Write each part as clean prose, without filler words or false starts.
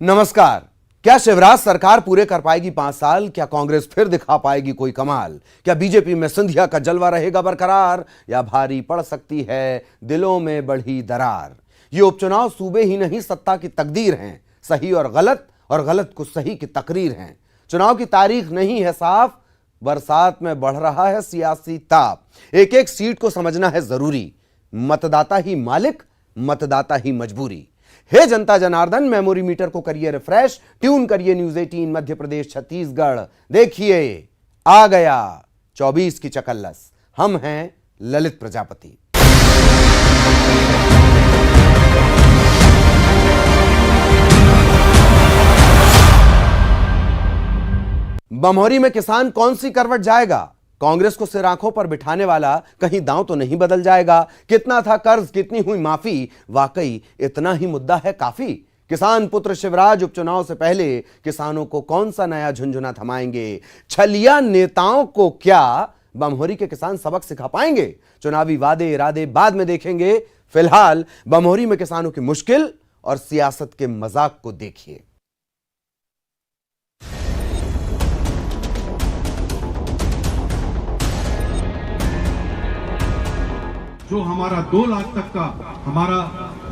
नमस्कार। क्या शिवराज सरकार पूरे कर पाएगी 5 साल? क्या कांग्रेस फिर दिखा पाएगी कोई कमाल? क्या बीजेपी में सिंधिया का जलवा रहेगा बरकरार, या भारी पड़ सकती है दिलों में बढ़ी दरार? ये उपचुनाव सूबे ही नहीं सत्ता की तकदीर हैं। सही और गलत को सही की तकरीर हैं। चुनाव की तारीख नहीं है साफ, बरसात में बढ़ रहा है सियासी ताप। एक एक सीट को समझना है जरूरी। मतदाता ही मालिक, मतदाता ही मजबूरी। हे जनता जनार्दन, मेमोरी मीटर को करिए रिफ्रेश, ट्यून करिए न्यूज 18 मध्य प्रदेश छत्तीसगढ़। देखिए आ गया 24 की चकल्लस। हम हैं ललित प्रजापति। बमोरी में किसान कौन सी करवट जाएगा? कांग्रेस को सिर आंखों पर बिठाने वाला कहीं दांव तो नहीं बदल जाएगा? कितना था कर्ज, कितनी हुई माफी? वाकई इतना ही मुद्दा है काफी? किसान पुत्र शिवराज उपचुनाव से पहले किसानों को कौन सा नया झुंझुना थमाएंगे? छलिया नेताओं को क्या बमोरी के किसान सबक सिखा पाएंगे? चुनावी वादे इरादे बाद में देखेंगे। फिलहाल बमोरी में किसानों की मुश्किल और सियासत के मजाक को देखिए। जो हमारा 2 लाख तक का हमारा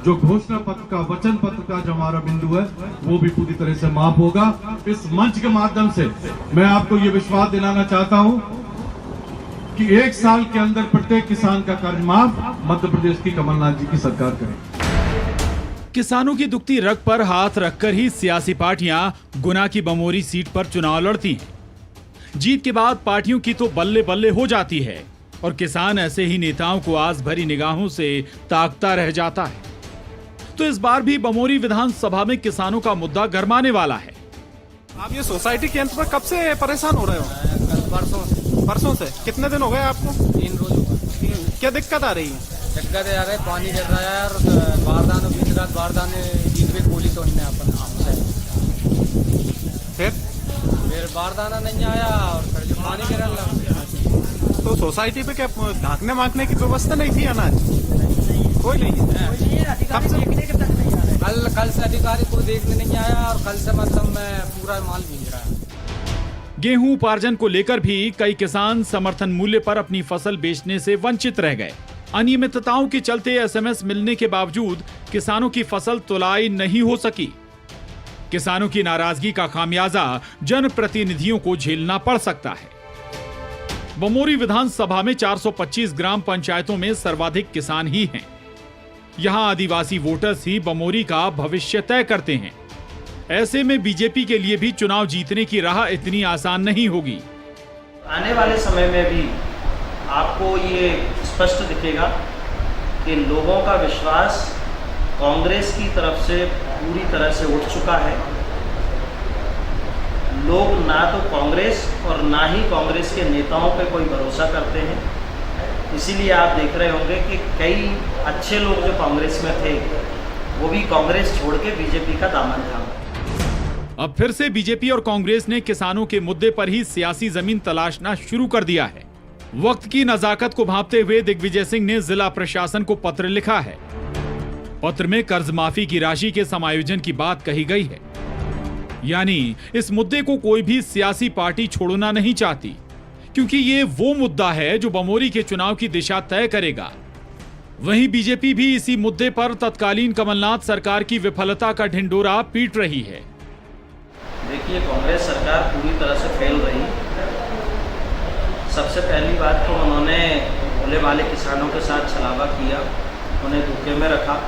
जो घोषणा पत्र का, वचन पत्र का जो हमारा बिंदु है, वो भी पूरी तरह से माफ होगा। इस मंच के माध्यम से मैं आपको ये विश्वास दिलाना चाहता हूं कि 1 साल के अंदर प्रत्येक किसान का कर्ज माफ मध्य प्रदेश की कमलनाथ जी की सरकार करेगी। किसानों की दुखती रग पर हाथ रखकर ही सियासी पार्टियां गुना की बमोरी सीट पर चुनाव लड़ती हैं। जीत के बाद पार्टियों की तो बल्ले बल्ले हो जाती है और किसान ऐसे ही नेताओं को आस भरी निगाहों से ताकता रह जाता है। तो इस बार भी बमोरी विधानसभा में किसानों का मुद्दा गरमाने वाला है। आप ये सोसाइटी के अंत पर कब से परेशान हो रहे हो? कल परसों से। कितने दिन हो गए आपको? 3 रोज होगा। क्या दिक्कत आ रही है? दिक्कत आ रही है, पानी गिर रहा है यार। बारदाने बीत रात बारदाने बीच में गोली तोड़ने अपन हमसे। फिर बारदाना नहीं आया और फिर जो पानी गिरने लगा। तो सोसाइटी पे क्या ढांकने मांकने की व्यवस्था नहीं थी? अनाज कोई नहीं है। कल से अधिकारी कोई देखने नहीं आया और कल से मतलब मैं पूरा माल भीग रहा है। गेहूं उपार्जन को लेकर भी कई किसान समर्थन मूल्य पर अपनी फसल बेचने से वंचित रह गए। अनियमितताओं के चलते एसएमएस मिलने के बावजूद किसानों की फसल तुलाई नहीं हो सकी। किसानों की नाराजगी का खामियाजा जनप्रतिनिधियों को झेलना पड़ सकता है। बमोरी विधानसभा में 425 ग्राम पंचायतों में सर्वाधिक किसान ही हैं। यहां आदिवासी वोटर्स ही बमोरी का भविष्य तय करते हैं। ऐसे में बीजेपी के लिए भी चुनाव जीतने की राह इतनी आसान नहीं होगी। आने वाले समय में भी आपको ये स्पष्ट दिखेगा कि लोगों का विश्वास कांग्रेस की तरफ से पूरी तरह से उठ चुका है। लोग ना तो कांग्रेस और ना ही कांग्रेस के नेताओं पे कोई भरोसा करते हैं। इसीलिए आप देख रहे होंगे कि कई अच्छे लोग जो कांग्रेस में थे वो भी कांग्रेस छोड़ के बीजेपी का दामन थामा। अब फिर से बीजेपी और कांग्रेस ने किसानों के मुद्दे पर ही सियासी जमीन तलाशना शुरू कर दिया है। वक्त की नजाकत को भांपते हुए दिग्विजय सिंह ने जिला प्रशासन को पत्र लिखा है। पत्र में कर्ज माफी की राशि के समायोजन की बात कही गई है। यानी इस मुद्दे को कोई भी सियासी पार्टी छोड़ना नहीं चाहती, क्योंकि ये वो मुद्दा है जो बमोरी के चुनाव की दिशा तय करेगा। वहीं बीजेपी भी इसी मुद्दे पर तत्कालीन कमलनाथ सरकार की विफलता का ढिंडोरा पीट रही है। देखिए, कांग्रेस सरकार पूरी तरह से फेल रही। सबसे पहली बात तो उन्होंने भोले वाले किसानों के साथ छलावा किया, उन्हें धोखे में रखा।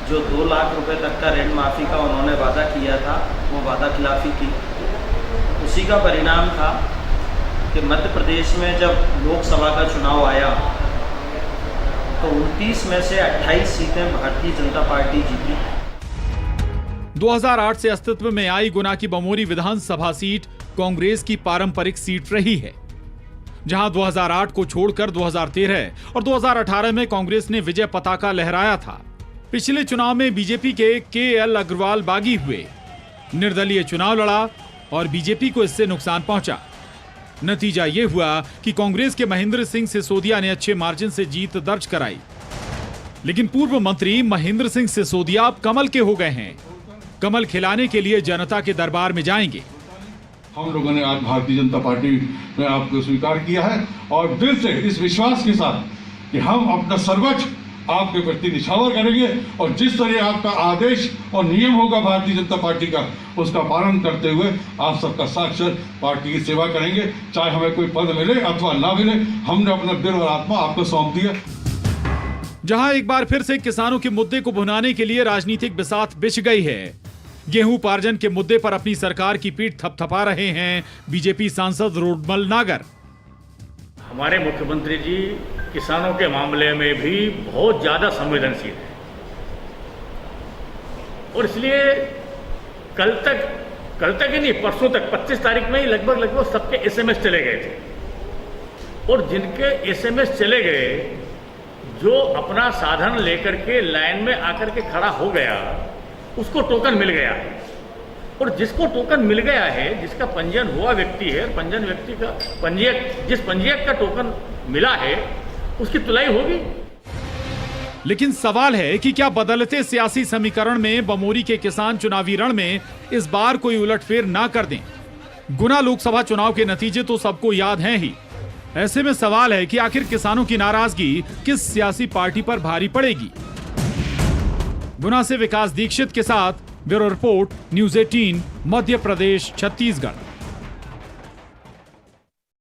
जो 2 लाख रुपए तक का ऋण माफ़ी का उन्होंने वादा किया था, वो वादा खिलाफी की। उसी का परिणाम था कि मध्य प्रदेश में जब लोकसभा का चुनाव आया तो 29 में से 28 सीटें भारतीय जनता पार्टी जीती। 2008 से अस्तित्व में आई गुना की बमोरी विधानसभा सीट कांग्रेस की पारंपरिक सीट रही है, जहां 2008 को छोड़कर 2013 और 2018 में कांग्रेस ने विजय पताका लहराया था। पिछले चुनाव में बीजेपी के केएल अग्रवाल बागी हुए, निर्दलीय चुनाव लड़ा और बीजेपी को इससे नुकसान पहुंचा। नतीजा यह हुआ कि कांग्रेस के महेंद्र सिंह सिसोदिया ने अच्छे मार्जिन से जीत दर्ज कराई। लेकिन पूर्व मंत्री महेंद्र सिंह सिसोदिया अब कमल के हो गए हैं। कमल खिलाने के लिए जनता के दरबार में जाएंगे। हम लोगों ने आज भारतीय जनता पार्टी में आपको स्वीकार किया है और दिल से इस विश्वास के साथ कि हम अपना सर्वोच्च आपके प्रति निछावर करेंगे और जिस तरह आपका आदेश और नियम होगा भारतीय जनता पार्टी का, उसका पालन करते हुए आप सबका साक्षात पार्टी की सेवा करेंगे, चाहे हमें कोई पद मिले अथवा ना मिले। हमने अपना दिल और आत्मा आपको सौंप दिया। जहां एक बार फिर से किसानों के मुद्दे को भुनाने के लिए राजनीतिक बिसात बिछ गई है। गेहूं उपार्जन के मुद्दे पर अपनी सरकार की पीठ थपथपा रहे हैं बीजेपी सांसद रोडमल नागर। हमारे मुख्यमंत्री जी किसानों के मामले में भी बहुत ज्यादा संवेदनशील है और इसलिए कल तक ही नहीं, परसों तक 25 तारीख में ही लगभग सबके एसएमएस चले गए थे और जिनके एसएमएस चले गए, जो अपना साधन लेकर के लाइन में आकर के खड़ा हो गया उसको टोकन मिल गया है और जिसको टोकन मिल गया है, जिसका पंजीयन हुआ व्यक्ति है, पंजीयन व्यक्ति का जिस पंजीयक का टोकन मिला है उसकी तुलाई होगी। लेकिन सवाल है कि क्या बदलते सियासी समीकरण में बमोरी के किसान चुनावी रण में इस बार कोई उलटफेर ना कर दें। गुना लोकसभा चुनाव के नतीजे तो सबको याद हैं ही। ऐसे में सवाल है कि आखिर किसानों की नाराजगी किस सियासी पार्टी पर भारी पड़ेगी। गुना से विकास दीक्षित के साथ bureau report, news 18, Madhya Pradesh, Chhattisgarh.